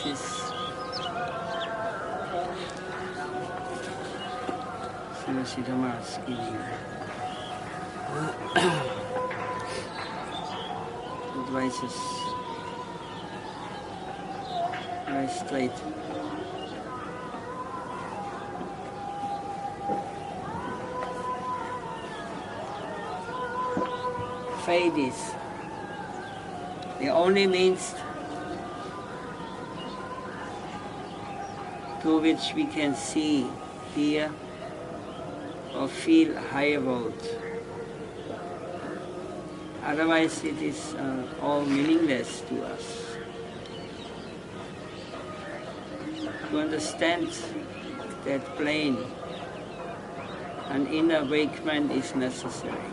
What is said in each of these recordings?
This is Srila Siddhartha giving advices very straight. Faith is the only means through which we can see, hear, or feel higher world. Otherwise it is all meaningless to us. To understand that plane, an inner awakening is necessary.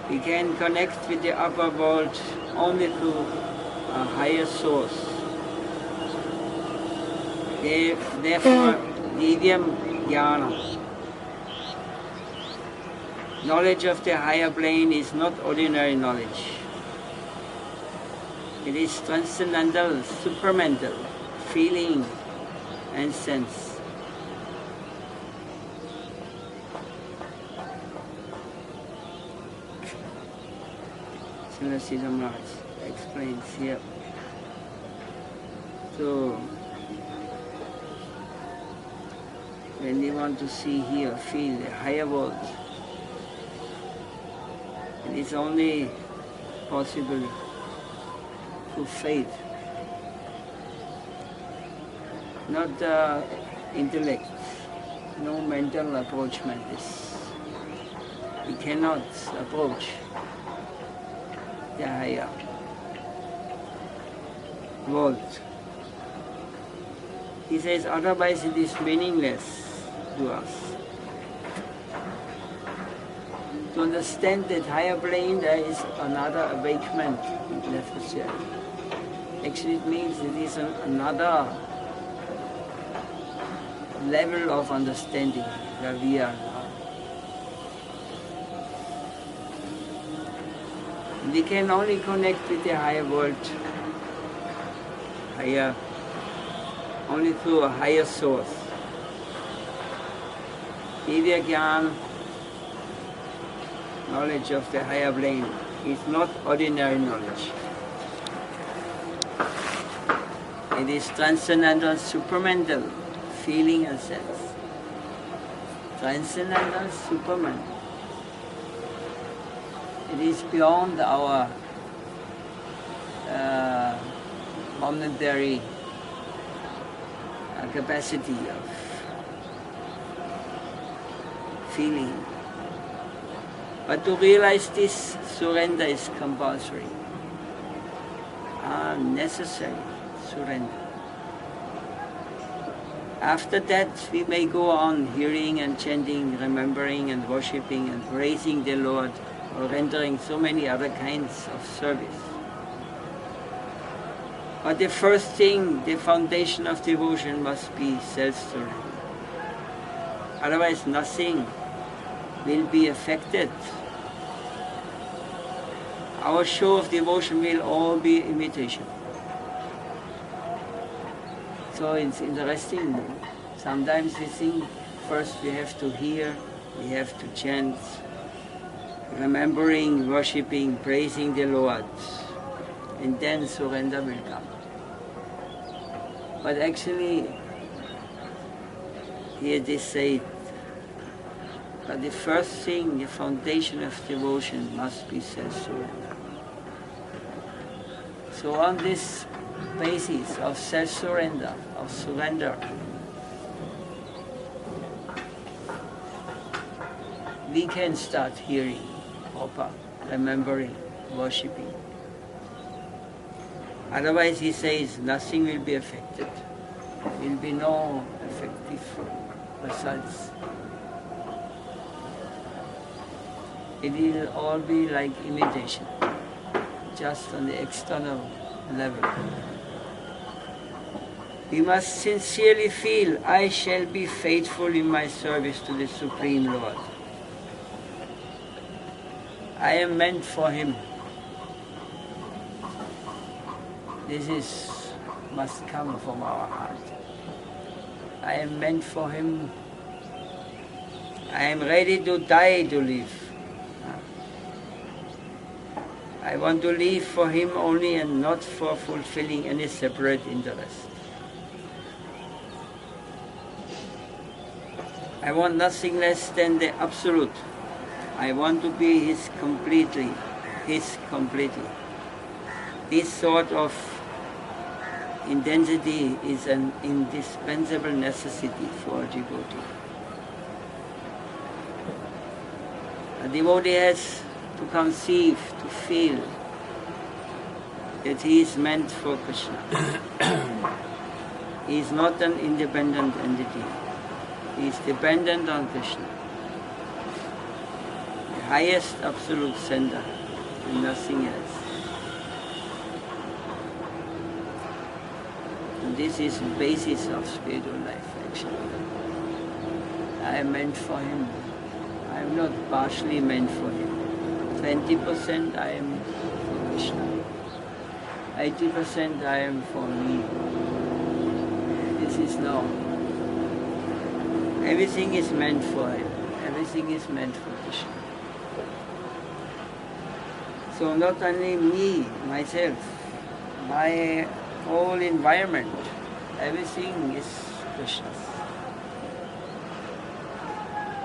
We can connect with the upper world only through a higher source. Therefore, divyam jnana. Knowledge of the higher plane is not ordinary knowledge. It is transcendental, supramental, feeling and sense. Srila Siddha Maharaj explains here. So, when we want to see, hear, feel the higher world, it is only possible through faith, not intellect, no mental approachment. We cannot approach the higher world. He says, otherwise it is meaningless to us. To understand that higher plane, there is another awakening necessary. Actually it means it is another level of understanding where we are now. We can only connect with the higher world, only through a higher source. Divya Jnana, knowledge of the higher plane, is not ordinary knowledge. It is transcendental, supramental, feeling and sense. Transcendental, supramental. It is beyond our momentary capacity of feeling. But to realize this, surrender is compulsory, necessary surrender. After that, we may go on hearing and chanting, remembering and worshipping and praising the Lord, or rendering so many other kinds of service. But the first thing, the foundation of devotion must be self-surrender. Otherwise nothing will be affected. Our show of devotion will all be imitation. So it's interesting. Sometimes we think first we have to hear, we have to chant, remembering, worshipping, praising the Lord, and then surrender will come. But actually, here they say, but the first thing, the foundation of devotion must be self-surrender. So on this basis of self-surrender, of surrender, we can start hearing, remembering, worshipping. Otherwise, he says, nothing will be affected. There will be no effective results. It will all be like imitation, just on the external level. We must sincerely feel, I shall be faithful in my service to the Supreme Lord. I am meant for Him. must come from our heart. I am meant for Him. I am ready to die to live. I want to live for Him only and not for fulfilling any separate interest. I want nothing less than the Absolute. I want to be His completely. His completely. This sort of intensity is an indispensable necessity for a devotee. A devotee has to conceive, to feel that he is meant for Krishna. He is not an independent entity. He is dependent on Krishna, the highest absolute center, and nothing else. And this is the basis of spiritual life, actually. I am meant for Him. I am not partially meant for Him. 20% I am for Krishna. 80% I am for me. This is now. Everything is meant for Him. Everything is meant for Krishna. So not only me, myself, my whole environment, everything is Krishna's.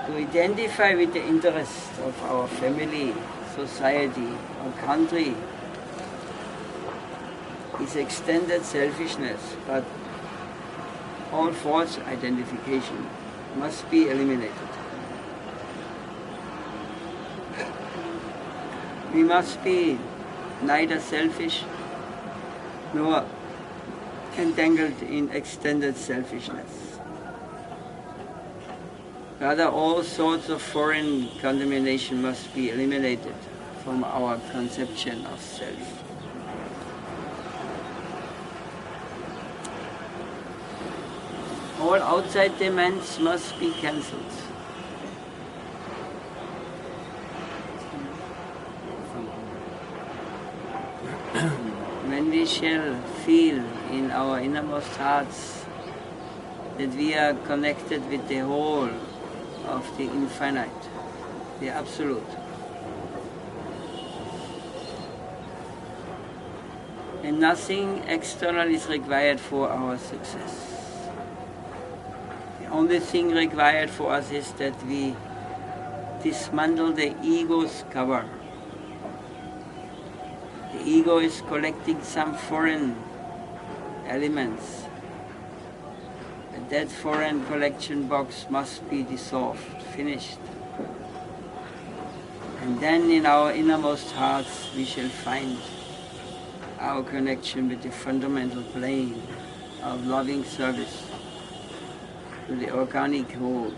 To identify with the interests of our family, society, or country is extended selfishness, but all false identification must be eliminated. We must be neither selfish nor entangled in extended selfishness. Rather, all sorts of foreign contamination must be eliminated from our conception of self. All outside demands must be cancelled. When we shall feel in our innermost hearts that we are connected with the whole of the infinite, the Absolute, and nothing external is required for our success. The only thing required for us is that we dismantle the ego's cover. The ego is collecting some foreign elements. And that foreign collection box must be dissolved, finished. And then in our innermost hearts we shall find our connection with the fundamental plane of loving service to the organic whole.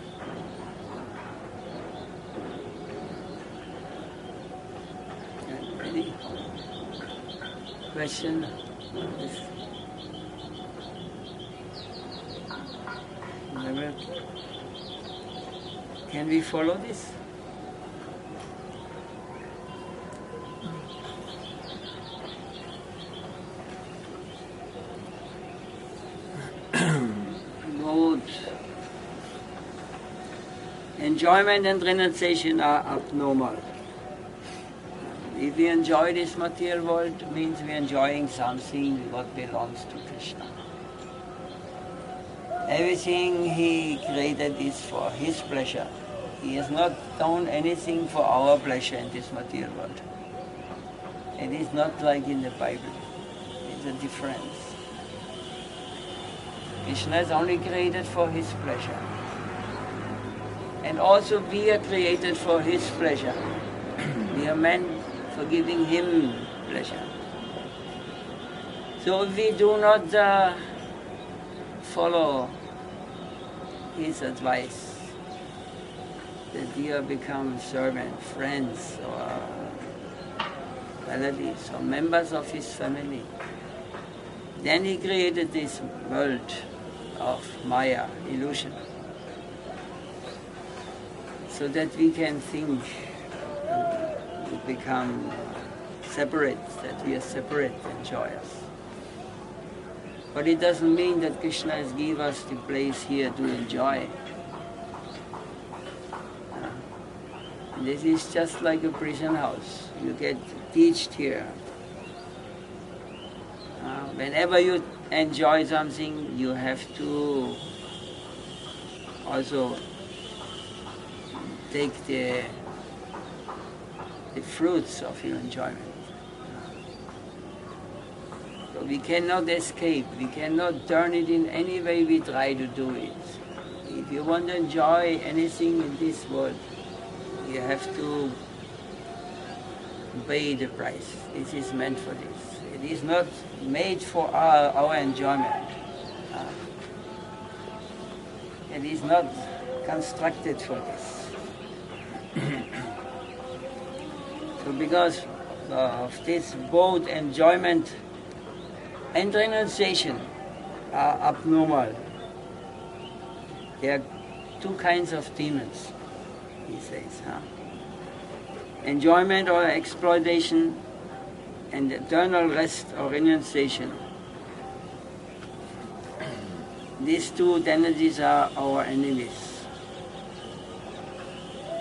Any question? Can we follow this? Good. Enjoyment and renunciation are abnormal. If we enjoy this material world, it means we are enjoying something what belongs to Krishna. Everything He created is for His pleasure. He has not done anything for our pleasure in this material world. It is not like in the Bible. It's a difference. Krishna is only created for His pleasure. And also we are created for His pleasure. We are meant for giving Him pleasure. So if we do not follow His advice, that we have become servants, friends, or relatives, or members of His family, then He created this world of Maya, illusion, so that we can think and become separate, that we are separate and joyous. But it doesn't mean that Krishna has given us the place here to enjoy. This is just like a prison house. You get taught here. Whenever you enjoy something, you have to also take the fruits of your enjoyment. So we cannot escape, we cannot turn it in any way we try to do it. If you want to enjoy anything in this world, you have to pay the price. This is meant for this. It is not made for our enjoyment. It is not constructed for this. So because of this both enjoyment and renunciation are abnormal. There are two kinds of demons, he says. Enjoyment or exploitation and eternal rest or renunciation. These two tendencies are our enemies.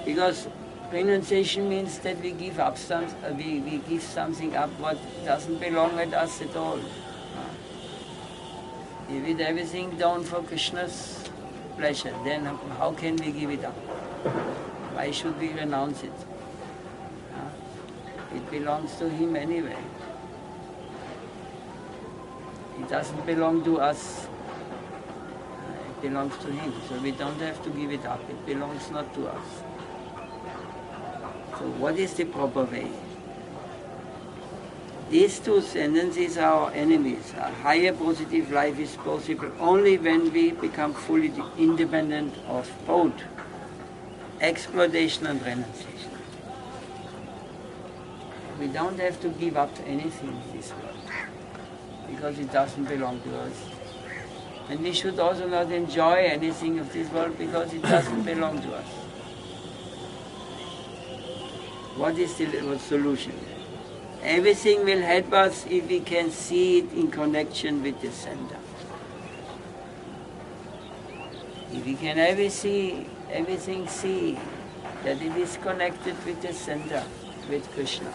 Because renunciation means that we give up we give something up what doesn't belong with us at all. If we everything down for Krishna's pleasure, then how can we give it up? Why should we renounce it? It belongs to him anyway. It doesn't belong to us. It belongs to him. So we don't have to give it up. It belongs not to us. So what is the proper way? These two tendencies are our enemies. A higher positive life is possible only when we become fully independent of both exploitation and renunciation. We don't have to give up anything in this world because it doesn't belong to us. And we should also not enjoy anything of this world because it doesn't belong to us. What is the solution? Everything will help us if we can see it in connection with the center. If we can everything see that it is connected with the center, with Krishna.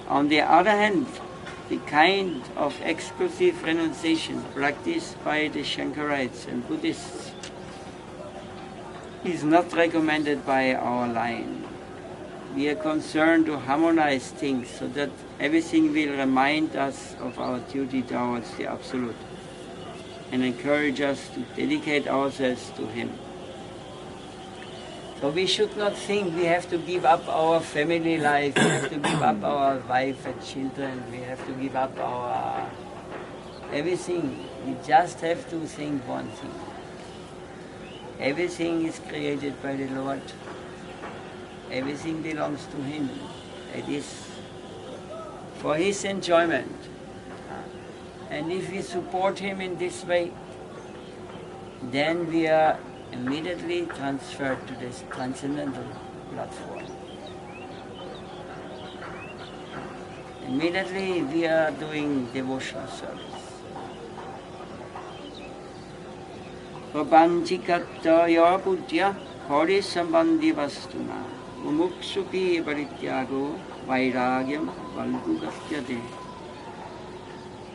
On the other hand, the kind of exclusive renunciation practiced by the Shankarites and Buddhists is not recommended by our line. We are concerned to harmonize things so that everything will remind us of our duty towards the Absolute and encourage us to dedicate ourselves to Him. So we should not think we have to give up our family life, we have to give up our wife and children, we have to give up our everything. We just have to think one thing. Everything is created by the Lord. Everything belongs to Him. It is for His enjoyment. And if we support Him in this way, then we are immediately transferred to this transcendental platform. Immediately we are doing devotional service. Papanchikattaya pujya hori sambandhi vastuna mumuksupi parityago vairagyam valgugastyate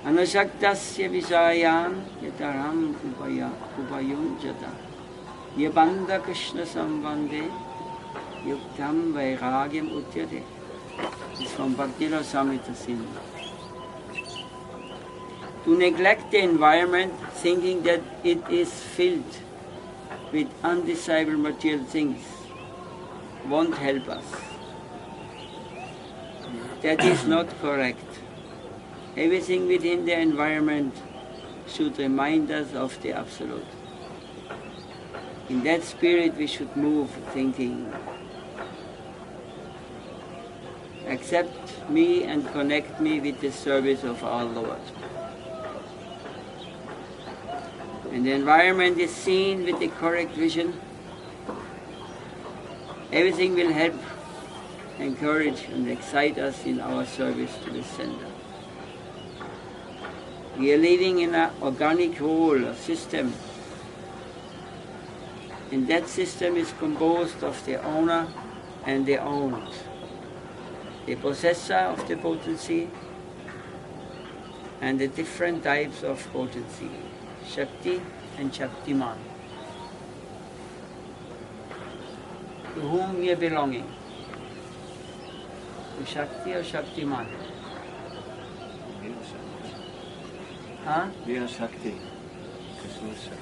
anasaktasya visayan yataram upayunjata yabanda Krishna sambandhe yuktam vairagyam utyate. This is from Bhakti-Rasa Samrita Sindhu. To neglect the environment thinking that it is filled with undesirable material things won't help us. That is not correct. Everything within the environment should remind us of the Absolute. In that spirit we should move thinking, accept me and connect me with the service of our Lord. And the environment is seen with the correct vision, everything will help, encourage and excite us in our service to the center. We are living in an organic whole, a system. And that system is composed of the owner and the owned. The possessor of the potency and the different types of potency, Shakti and Shaktiman. To whom we are belonging? To Shakti or Shaktiman? Huh? We are Shakti. Krishna is Shakti.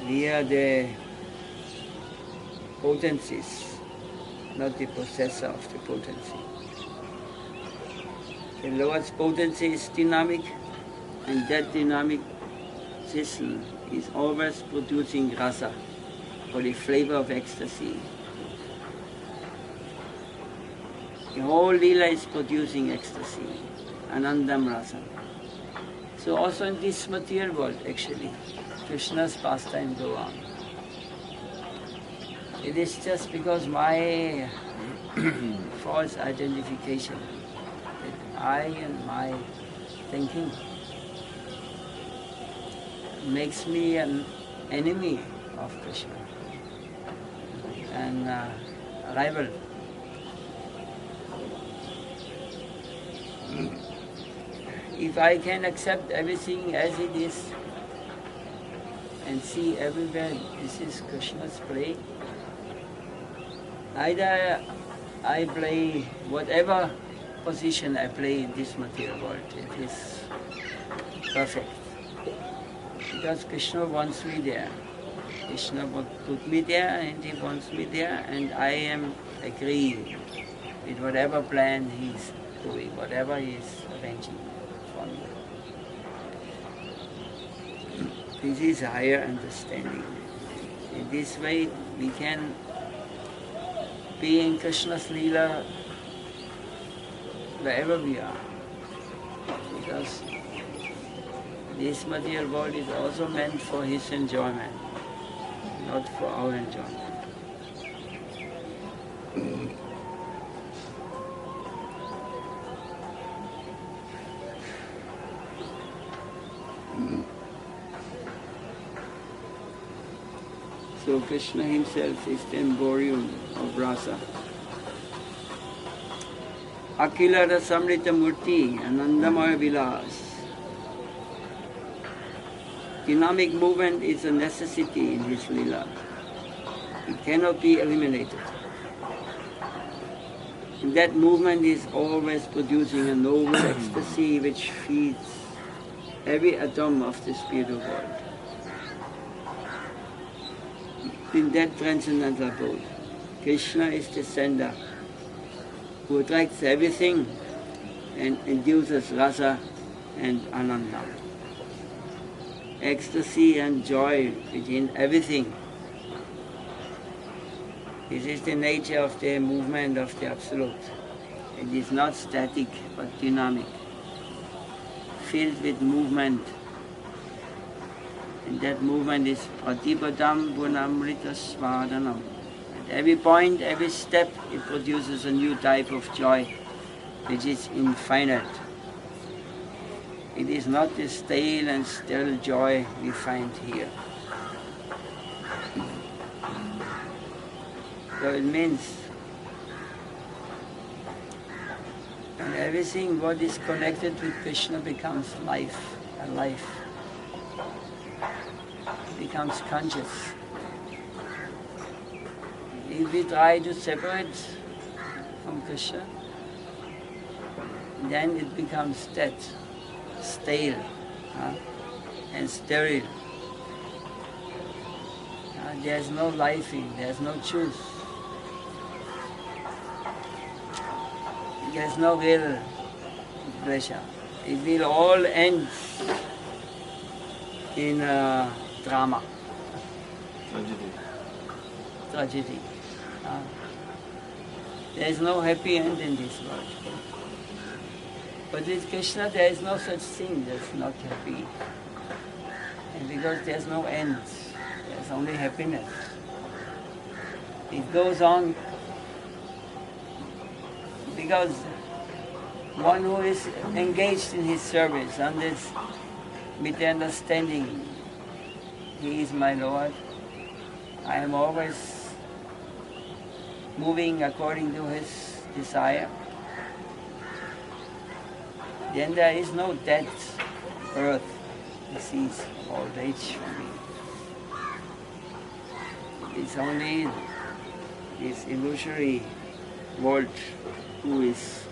We are the potencies, not the possessor of the potency. The Lord's potency is dynamic, and that dynamic system is always producing rasa, or the flavor of ecstasy. The whole lila is producing ecstasy, anandam rasa. So also in this material world, actually, Krishna's pastime go on. It is just because my false identification that I and my thinking makes me an enemy of Krishna and a rival. If I can accept everything as it is and see everywhere this is Krishna's play, either I play whatever position I play in this material world, it is perfect. Because Krishna wants me there. Krishna put me there and he wants me there, and I am agreeing with whatever plan he's doing, whatever he's arranging for me. This is higher understanding. In this way we can be in Krishna's Leela wherever we are. Because this material world is also meant for his enjoyment, not for our enjoyment. So Krishna himself is the emborium of rasa. Akila Rasamrita Murti, Anandamaya Vilas. Dynamic movement is a necessity in his Leela. It cannot be eliminated. And that movement is always producing a noble ecstasy which feeds every atom of the spiritual world. In that transcendental abode, Krishna is the sender who attracts everything and induces rasa and ananda. Ecstasy and joy within everything. This is the nature of the movement of the Absolute. It is not static but dynamic, filled with movement. And that movement is Patipadam Gunamrita Svadanam. At every point, every step, it produces a new type of joy, which is infinite. It is not the stale and still joy we find here. So it means and everything what is connected with Krishna becomes life, a life. It becomes conscious. If we try to separate from Krishna, then it becomes dead, stale, and sterile. There's no life in it, there's no truth. There's no real pleasure. It will all end in drama. Tragedy. There is no happy end in this world. But with Krishna there is no such thing that's not happy. And because there's no end, there's only happiness. It goes on because one who is engaged in his service and is with the understanding, he is my Lord, I am always moving according to his desire, then there is no death, birth, disease, old age for me. It's only this illusory world who is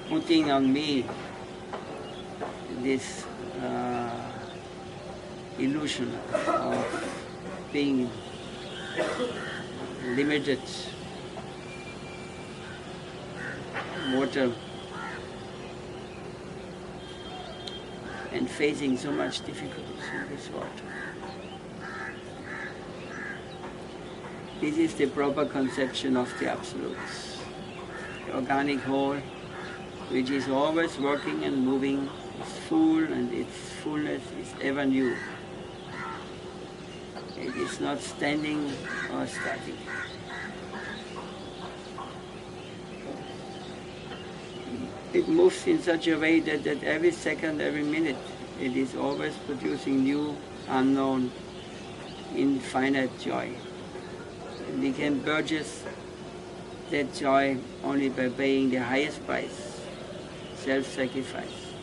putting on me this illusion of being limited, mortal, and facing so much difficulties in this world. This is the proper conception of the Absolute, the organic whole, which is always working and moving, is full, and its fullness is ever new. It is not standing or static. It moves in such a way that at every second, every minute, it is always producing new, unknown, infinite joy. And we can purchase that joy only by paying the highest price, self-sacrifice.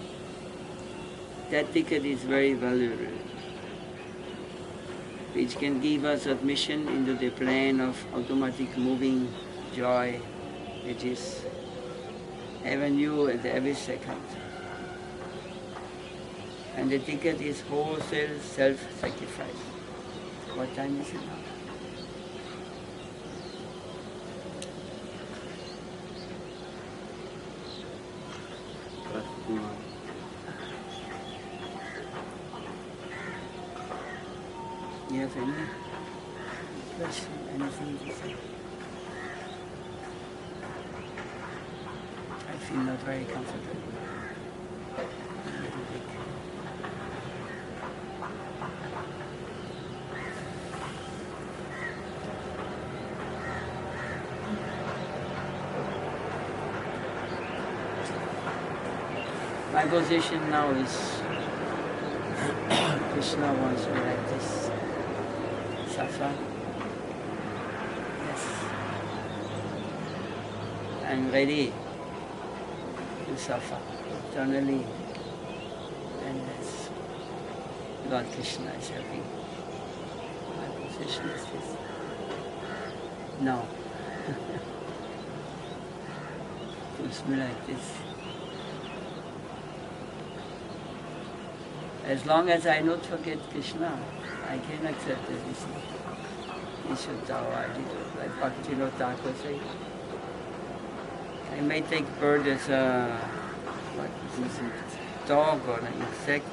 That ticket is very valuable, which can give us admission into the plane of automatic moving joy, which is ever new at every second. And the ticket is wholesale self-sacrifice. What time is it now? You have any question, anything to say? I feel not very comfortable. My position now is Krishna wants me like this. Suffer. Yes. I'm ready to suffer eternally. And that's Lord Krishna is helping. My position is this. No. Puts me like this. As long as I not forget Krishna, I can accept everything. Like Bhaktivinoda Thakur said. I may take bird as a dog or an insect,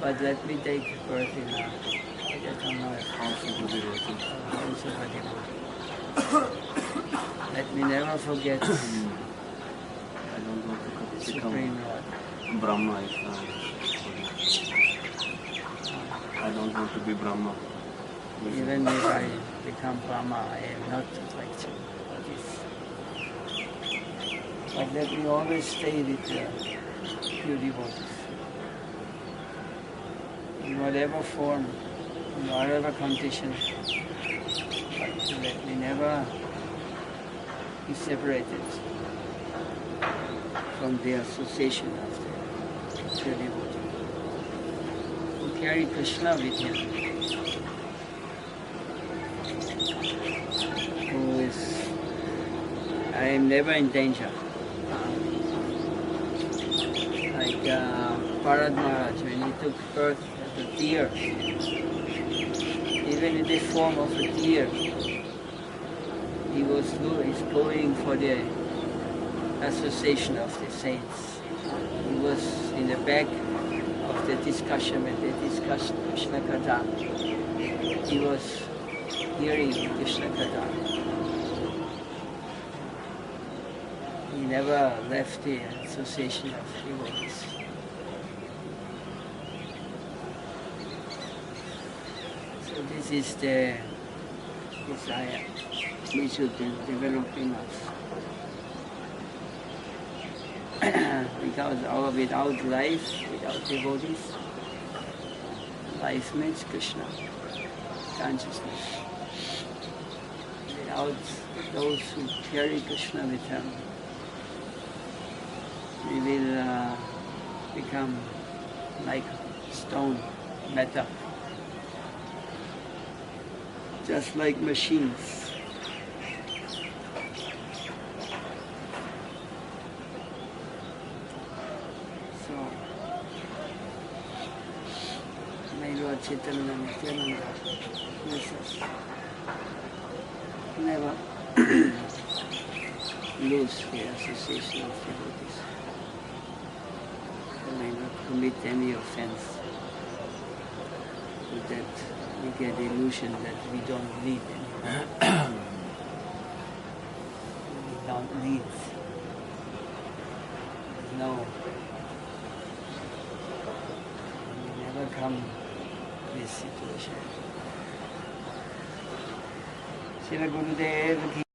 but let me take birth in a house of a devotee. Let me never forget I don't want to Supreme become Lord. Brahma. I don't want to be Brahma. Even if I become Brahma, I am not attracted for this. But let me always stay with the pure devotees. In whatever form, in whatever condition, but let me never be separated from the association of the pure devotee. Who carry Krishna with him, who is, I am never in danger. Like Bharat Maharaj, when he took birth as a deer, even in the form of a deer, he was going for the association of the saints. He was in the back of the discussion when they discussed Krishna Katha. He was hearing Krishna Katha. never left the association of devotees. So this is the desire we should develop in us. Because without life, without devotees, life means Krishna, consciousness. Without those who carry Krishna with them, we will become like stone, metal, just like machines. So, my Lord Chaitanya Nityananda Jesus never lose the association of devotees. We may not commit any offense, so that we get the illusion that we don't need anyone. We don't need. No. We never come to this situation. Srila Gurudev ki